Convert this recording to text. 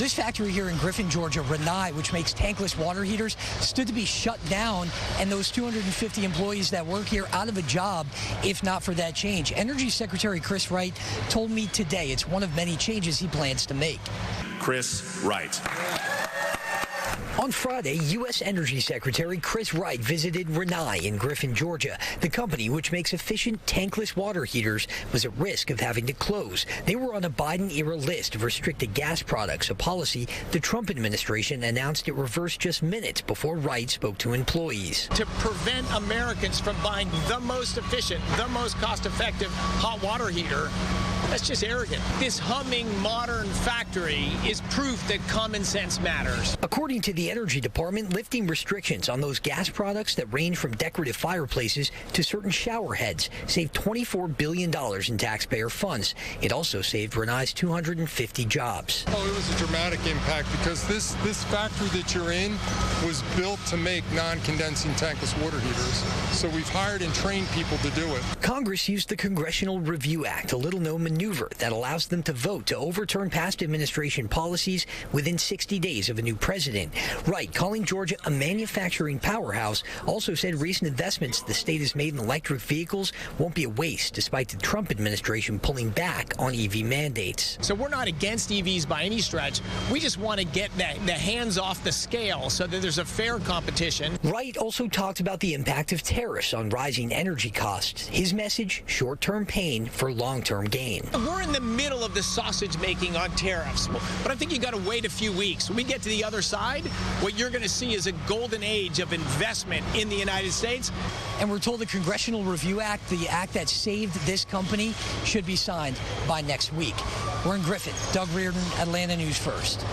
this factory here in Griffin, Georgia, Wright, which makes tankless water heaters, stood to be shut down, and those 250 employees that work here out of a job if not for that change. Energy Secretary Chris Wright told me today it's one of many changes he plans to make. Chris Wright. On Friday, U.S. Energy Secretary Chris Wright visited Wright in Griffin, Georgia. The company, which makes efficient tankless water heaters, was at risk of having to close. They were on a Biden-era list of restricted gas products, a policy the Trump administration announced it reversed just minutes before Wright spoke to employees. To prevent Americans from buying the most efficient, the most cost-effective hot water heater, that's just arrogant. This humming modern factory is proof that common sense matters. According to the Energy Department, lifting restrictions on those gas products that range from decorative fireplaces to certain shower heads saved $24 billion in taxpayer funds. It also saved Wright's 250 jobs. Oh, it was a dramatic impact because this factory that you're in was built to make non-condensing tankless water heaters. So we've hired and trained people to do it. Congress used the Congressional Review Act, a little-known maneuver that allows them to vote to overturn past administration policies within 60 days of a new president. Wright, calling Georgia a manufacturing powerhouse, also said recent investments the state has made in electric vehicles won't be a waste, despite the Trump administration pulling back on EV mandates. So we're not against EVs by any stretch. We just want to get the hands off the scale so that there's a fair competition. Wright also talked about the impact of tariffs on rising energy costs. His message, short-term pain for long-term gain. We're in the middle of the sausage making on tariffs, but I think you got to wait a few weeks. When we get to the other side, what you're going to see is a golden age of investment in the United States. And we're told the Congressional Review Act, the act that saved this company, should be signed by next week. We're in Griffin. Doug Reardon, Atlanta News First.